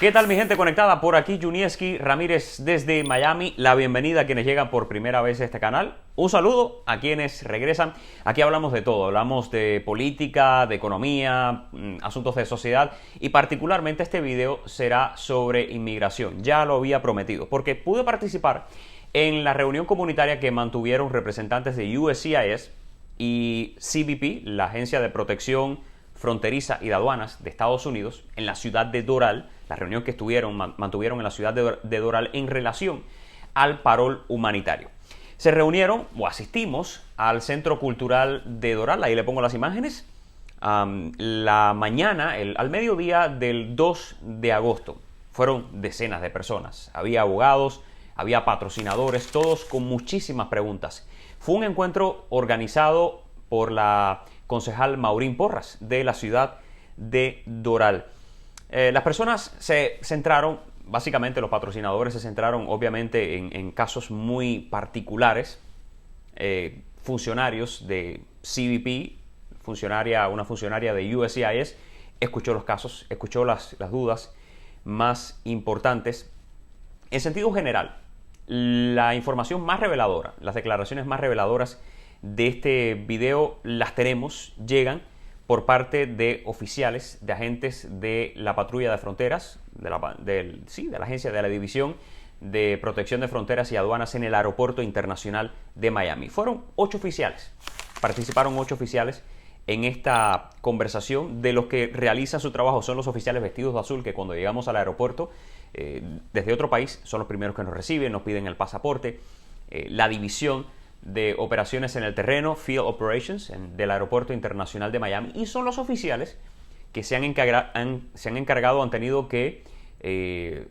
¿Qué tal mi gente conectada? Por aquí Junieski Ramírez desde Miami. La bienvenida a quienes llegan por primera vez a este canal. Un saludo a quienes regresan. Aquí hablamos de todo. Hablamos de política, de economía, asuntos de sociedad y particularmente este video será sobre inmigración. Ya lo había prometido porque pude participar en la reunión comunitaria que mantuvieron representantes de USCIS y CBP, la Agencia de Protección Fronteriza y de Aduanas de Estados Unidos, en la ciudad de Doral, la reunión que mantuvieron en la ciudad de Doral en relación al parol humanitario. Se reunieron o asistimos al Centro Cultural de Doral, ahí le pongo las imágenes, la mañana, al mediodía del 2 de agosto. Fueron decenas de personas, había abogados, había patrocinadores, todos con muchísimas preguntas. Fue un encuentro organizado por la concejal Maurín Porras de la ciudad de Doral. Las personas se centraron, básicamente los patrocinadores se centraron obviamente en casos muy particulares. Funcionarios de CBP, una funcionaria de USCIS, escuchó los casos, escuchó las dudas más importantes. En sentido general, la información más reveladora, las declaraciones más reveladoras de este video las llegan por parte de oficiales, de agentes de la patrulla de fronteras, de la agencia de la División de Protección de Fronteras y Aduanas en el Aeropuerto Internacional de Miami. Fueron 8 oficiales, participaron 8 oficiales en esta conversación. De los que realizan su trabajo son los oficiales vestidos de azul que cuando llegamos al aeropuerto desde otro país son los primeros que nos reciben, nos piden el pasaporte. La división de operaciones en el terreno, Field Operations, del Aeropuerto Internacional de Miami, y son los oficiales que se han encargado, han tenido que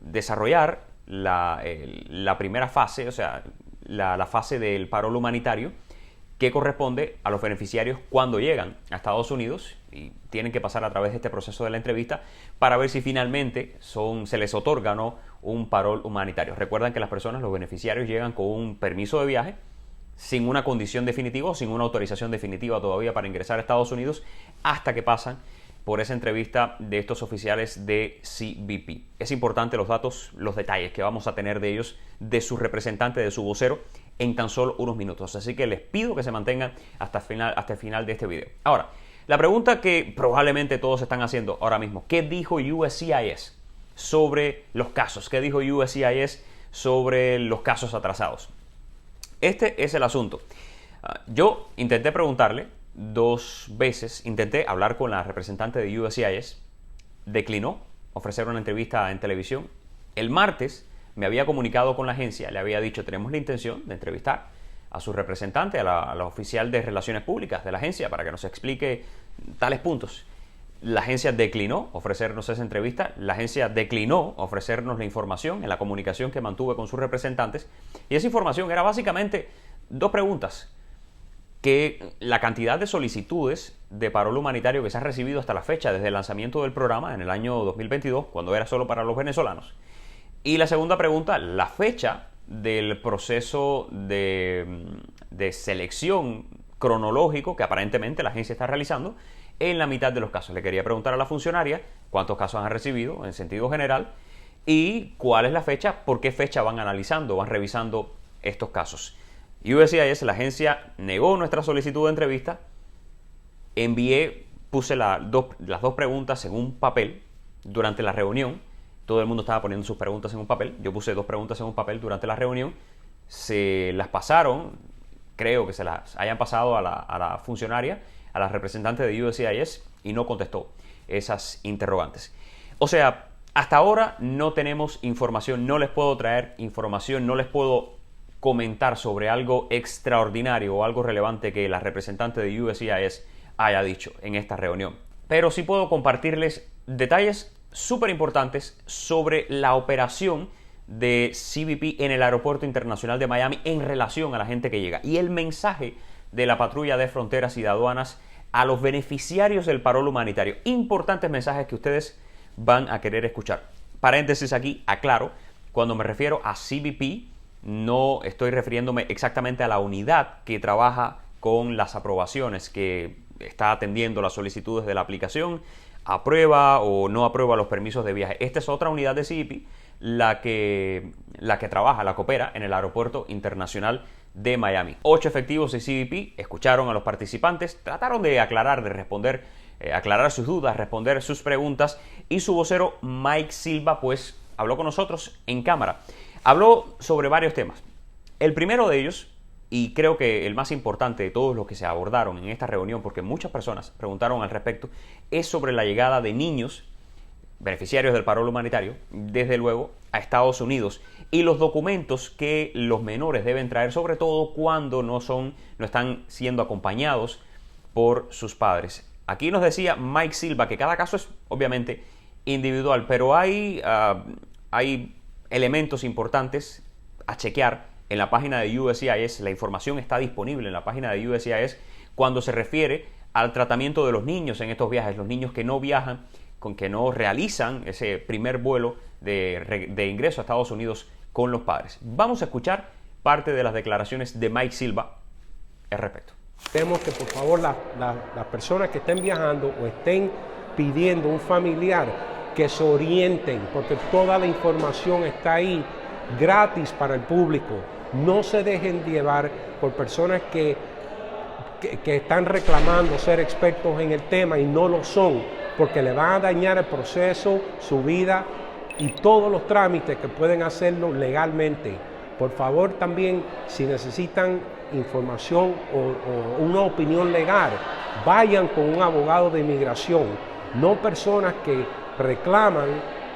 desarrollar la primera fase, o sea, la fase del parol humanitario que corresponde a los beneficiarios cuando llegan a Estados Unidos y tienen que pasar a través de este proceso de la entrevista para ver si finalmente se les otorga o no un parol humanitario. Recuerdan que los beneficiarios llegan con un permiso de viaje sin una condición definitiva o sin una autorización definitiva todavía para ingresar a Estados Unidos hasta que pasan por esa entrevista de estos oficiales de CBP. Es importante los datos, los detalles que vamos a tener de ellos, de su representante, de su vocero, en tan solo unos minutos. Así que les pido que se mantengan hasta el final de este video. Ahora, la pregunta que probablemente todos están haciendo ahora mismo: ¿qué dijo USCIS sobre los casos? ¿Qué dijo USCIS sobre los casos atrasados? Este es el asunto. Yo intenté preguntarle 2 veces, intenté hablar con la representante de USCIS, declinó ofrecer una entrevista en televisión. El martes me había comunicado con la agencia, le había dicho: tenemos la intención de entrevistar a su representante, a la oficial de Relaciones Públicas de la agencia, para que nos explique tales puntos. La agencia declinó ofrecernos esa entrevista, la agencia declinó ofrecernos la información en la comunicación que mantuve con sus representantes, y esa información era básicamente 2 preguntas: que la cantidad de solicitudes de parol humanitario que se ha recibido hasta la fecha desde el lanzamiento del programa en el año 2022, cuando era solo para los venezolanos, y la segunda pregunta, la fecha del proceso de selección cronológico que aparentemente la agencia está realizando en la mitad de los casos. Le quería preguntar a la funcionaria cuántos casos han recibido en sentido general y cuál es la fecha, por qué fecha van analizando, van revisando estos casos. USCIS, la agencia, negó nuestra solicitud de entrevista. Puse las dos preguntas en un papel durante la reunión. Todo el mundo estaba poniendo sus preguntas en un papel. Yo puse 2 preguntas en un papel durante la reunión. Se las pasaron, creo que se las hayan pasado a la funcionaria, a la representante de USCIS, y no contestó esas interrogantes. O sea, hasta ahora no tenemos información, no les puedo traer información, no les puedo comentar sobre algo extraordinario o algo relevante que la representante de USCIS haya dicho en esta reunión. Pero sí puedo compartirles detalles súper importantes sobre la operación de CBP en el Aeropuerto Internacional de Miami en relación a la gente que llega y el mensaje de la patrulla de fronteras y de aduanas a los beneficiarios del parol humanitario. Importantes mensajes que ustedes van a querer escuchar. Paréntesis aquí, aclaro, cuando me refiero a CBP, no estoy refiriéndome exactamente a la unidad que trabaja con las aprobaciones, que está atendiendo las solicitudes de la aplicación aprueba o no aprueba los permisos de viaje. Esta es otra unidad de CBP, la que trabaja, la que opera en el Aeropuerto Internacional de Miami. 8 efectivos de CBP escucharon a los participantes, trataron de aclarar, de responder, aclarar sus dudas, responder sus preguntas, y su vocero Mike Silva pues habló con nosotros en cámara. Habló sobre varios temas. El primero de ellos, y creo que el más importante de todos los que se abordaron en esta reunión, porque muchas personas preguntaron al respecto, es sobre la llegada de niños beneficiarios del parol humanitario, desde luego, a Estados Unidos, y los documentos que los menores deben traer, sobre todo cuando no están siendo acompañados por sus padres. Aquí nos decía Mike Silva que cada caso es obviamente individual, pero hay elementos importantes a chequear en la página de USCIS. La información está disponible en la página de USCIS cuando se refiere al tratamiento de los niños en estos viajes, los niños que no viajan, que no realizan ese primer vuelo de ingreso a Estados Unidos con los padres. Vamos a escuchar parte de las declaraciones de Mike Silva al respecto. Queremos que por favor las personas que estén viajando o estén pidiendo un familiar que se orienten, porque toda la información está ahí gratis para el público. No se dejen llevar por personas que están reclamando ser expertos en el tema y no lo son, porque le van a dañar el proceso, su vida y todos los trámites que pueden hacerlo legalmente. Por favor, también, si necesitan información o una opinión legal, vayan con un abogado de inmigración, no personas que reclaman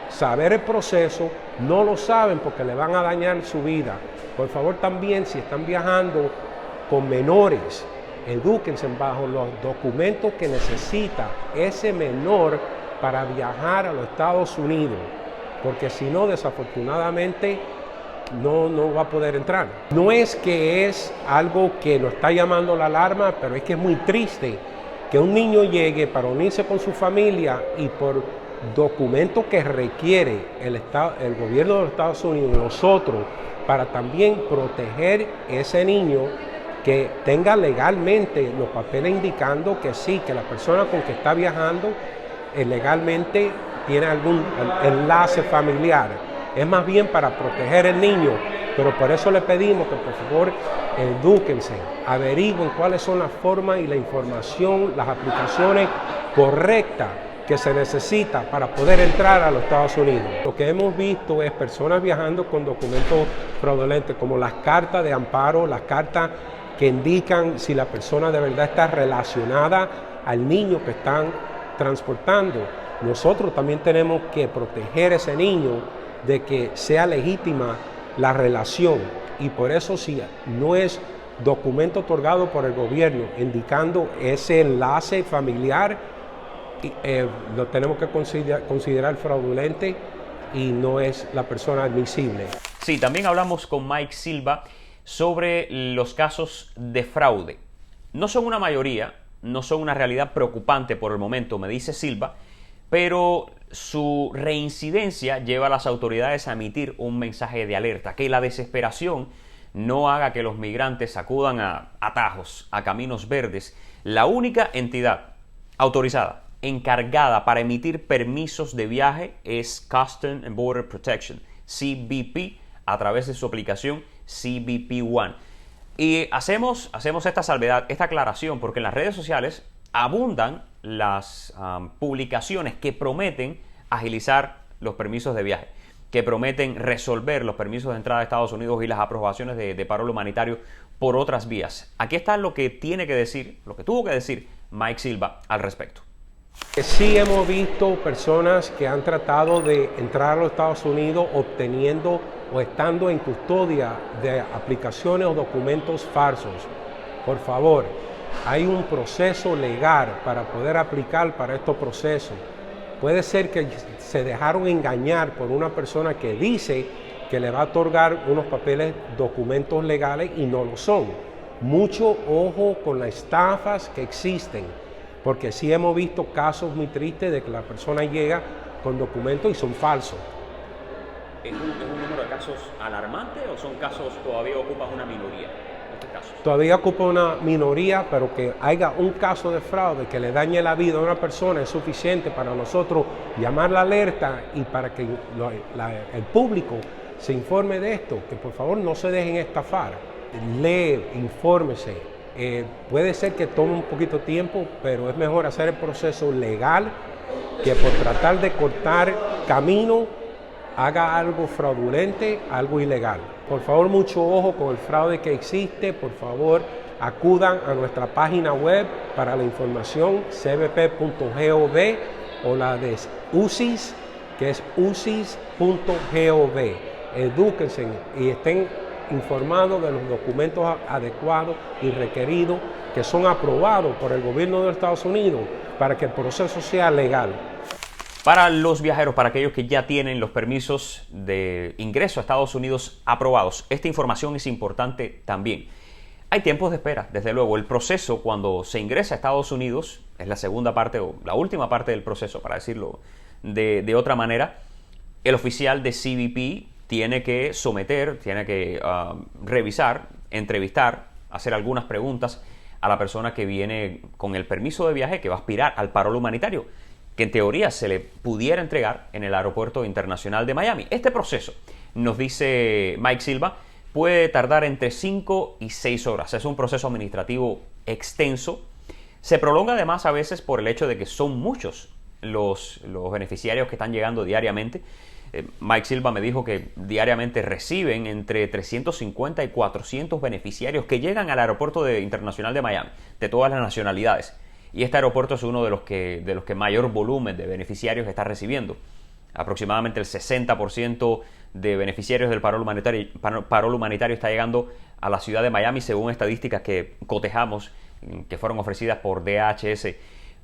saber el proceso, no lo saben porque le van a dañar su vida. Por favor, también, si están viajando con menores, edúquense bajo los documentos que necesita ese menor para viajar a los Estados Unidos, porque si no, desafortunadamente, no va a poder entrar. No es que es algo que nos está llamando la alarma, pero es que es muy triste que un niño llegue para unirse con su familia y por documentos que requiere el gobierno de los Estados Unidos y nosotros para también proteger ese niño, que tenga legalmente los papeles indicando que sí, que la persona con que está viajando legalmente tiene algún enlace familiar. Es más bien para proteger al niño, pero por eso le pedimos que por favor edúquense, averigüen cuáles son las formas y la información, las aplicaciones correctas que se necesita para poder entrar a los Estados Unidos. Lo que hemos visto es personas viajando con documentos fraudulentos, como las cartas de amparo, las cartas que indican si la persona de verdad está relacionada al niño que están transportando. Nosotros también tenemos que proteger a ese niño de que sea legítima la relación, y por eso, si no es documento otorgado por el gobierno indicando ese enlace familiar, lo tenemos que considerar fraudulente y no es la persona admisible. Sí, también hablamos con Mike Silva sobre los casos de fraude. No son una mayoría, no son una realidad preocupante por el momento, me dice Silva, pero su reincidencia lleva a las autoridades a emitir un mensaje de alerta, que la desesperación no haga que los migrantes acudan a atajos, a caminos verdes. La única entidad autorizada, encargada para emitir permisos de viaje es Customs and Border Protection, CBP, a través de su aplicación CBP One. Y hacemos esta salvedad, esta aclaración, porque en las redes sociales abundan las publicaciones que prometen agilizar los permisos de viaje, que prometen resolver los permisos de entrada a Estados Unidos y las aprobaciones de parol humanitario por otras vías. Aquí está lo que tiene que decir, lo que tuvo que decir Mike Silva al respecto. Sí hemos visto personas que han tratado de entrar a los Estados Unidos obteniendo o estando en custodia de aplicaciones o documentos falsos. Por favor, hay un proceso legal para poder aplicar para estos procesos. Puede ser que se dejaron engañar por una persona que dice que le va a otorgar unos papeles, documentos legales, y no lo son. Mucho ojo con las estafas que existen, porque sí hemos visto casos muy tristes de que la persona llega con documentos y son falsos. ¿Es un número de casos alarmante o son casos que todavía ocupan una minoría? estos casos? Todavía ocupa una minoría, pero que haya un caso de fraude que le dañe la vida a una persona es suficiente para nosotros llamar la alerta y para que el público se informe de esto, que por favor no se dejen estafar. Lee, infórmese. Puede ser que tome un poquito de tiempo, pero es mejor hacer el proceso legal que por tratar de cortar camino haga algo fraudulente, algo ilegal. Por favor, mucho ojo con el fraude que existe. Por favor, acudan a nuestra página web para la información cbp.gov o la de UCIS, que es ucis.gov. Edúquense y estén informados de los documentos adecuados y requeridos que son aprobados por el gobierno de los Estados Unidos para que el proceso sea legal. Para los viajeros, para aquellos que ya tienen los permisos de ingreso a Estados Unidos aprobados, esta información es importante también. Hay tiempos de espera, desde luego. El proceso cuando se ingresa a Estados Unidos es la segunda parte o la última parte del proceso, para decirlo de otra manera. El oficial de CBP tiene que someter, tiene que revisar, entrevistar, hacer algunas preguntas a la persona que viene con el permiso de viaje, que va a aspirar al parol humanitario, que en teoría se le pudiera entregar en el aeropuerto internacional de Miami. Este proceso, nos dice Mike Silva, puede tardar entre 5 y 6 horas. Es un proceso administrativo extenso. Se prolonga además a veces por el hecho de que son muchos los beneficiarios que están llegando diariamente. Mike Silva me dijo que diariamente reciben entre 350 y 400 beneficiarios que llegan al aeropuerto internacional de Miami, de todas las nacionalidades. Y este aeropuerto es uno de los que mayor volumen de beneficiarios está recibiendo. Aproximadamente el 60% de beneficiarios del parol humanitario está llegando a la ciudad de Miami, según estadísticas que cotejamos, que fueron ofrecidas por DHS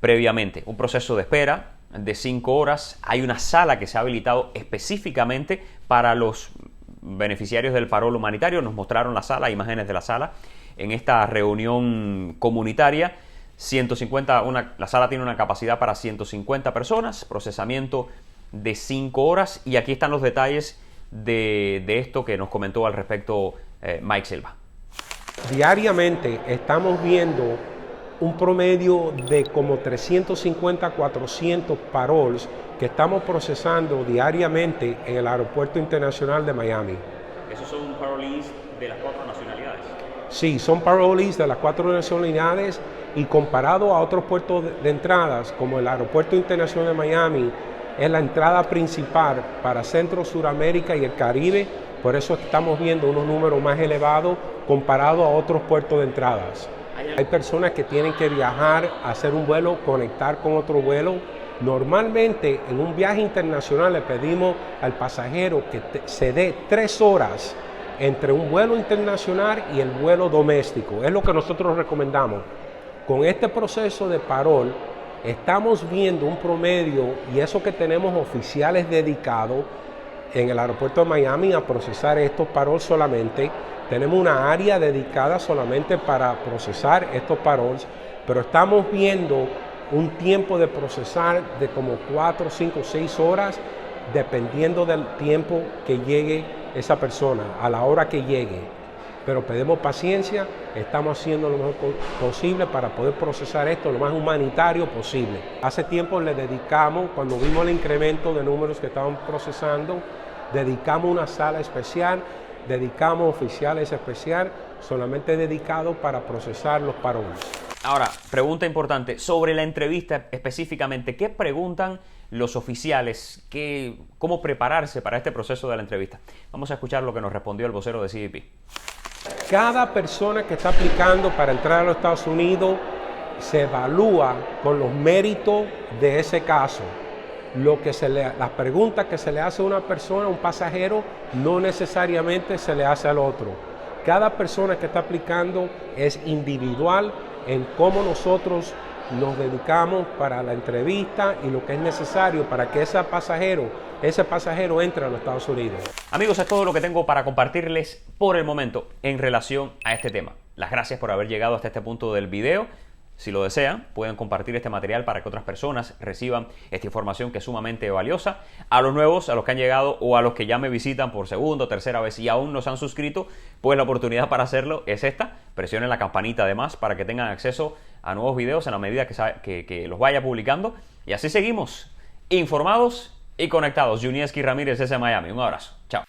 previamente. Un proceso de espera de 5 horas. Hay una sala que se ha habilitado específicamente para los beneficiarios del parol humanitario. Nos mostraron la sala, imágenes de la sala en esta reunión comunitaria. La sala tiene una capacidad para 150 personas, procesamiento de 5 horas, y aquí están los detalles de esto que nos comentó al respecto Mike Silva. Diariamente estamos viendo un promedio de como 350 a 400 paroles que estamos procesando diariamente en el Aeropuerto Internacional de Miami. ¿Esos son parolees de las 4 nacionalidades? Sí, son parolees de las 4 nacionalidades, y comparado a otros puertos de entradas, como el Aeropuerto Internacional de Miami, es la entrada principal para Centro, Suramérica y el Caribe. Por eso estamos viendo unos números más elevados comparado a otros puertos de entradas. Hay personas que tienen que viajar, hacer un vuelo, conectar con otro vuelo. Normalmente en un viaje internacional le pedimos al pasajero que se dé 3 horas entre un vuelo internacional y el vuelo doméstico. Es lo que nosotros recomendamos. Con este proceso de parol estamos viendo un promedio, y eso que tenemos oficiales dedicados en el aeropuerto de Miami a procesar estos parols solamente. Tenemos una área dedicada solamente para procesar estos parols, pero estamos viendo un tiempo de procesar de como 4, 5, 6 horas, dependiendo del tiempo que llegue esa persona, a la hora que llegue. Pero pedimos paciencia, estamos haciendo lo mejor posible para poder procesar esto lo más humanitario posible. Hace tiempo le dedicamos, cuando vimos el incremento de números que estaban procesando, dedicamos una sala especial, dedicamos oficiales especiales, solamente dedicados para procesar los paroles. Ahora, pregunta importante, sobre la entrevista específicamente, ¿qué preguntan los oficiales? ¿Cómo prepararse para este proceso de la entrevista? Vamos a escuchar lo que nos respondió el vocero de CBP. Cada persona que está aplicando para entrar a los Estados Unidos se evalúa con los méritos de ese caso. Las preguntas que se le hace a una persona, a un pasajero, no necesariamente se le hace al otro. Cada persona que está aplicando es individual en cómo nosotros nos dedicamos para la entrevista y lo que es necesario para que ese pasajero entre a los Estados Unidos. Amigos, es todo lo que tengo para compartirles por el momento en relación a este tema. Las gracias por haber llegado hasta este punto del video. Si lo desean, pueden compartir este material para que otras personas reciban esta información que es sumamente valiosa. A los nuevos, a los que han llegado o a los que ya me visitan por segunda o tercera vez y aún no se han suscrito, pues la oportunidad para hacerlo es esta. Presionen la campanita además para que tengan acceso a nuevos videos en la medida que los vaya publicando. Y así seguimos, informados y conectados. Junieski Ramírez desde Miami. Un abrazo. Chao.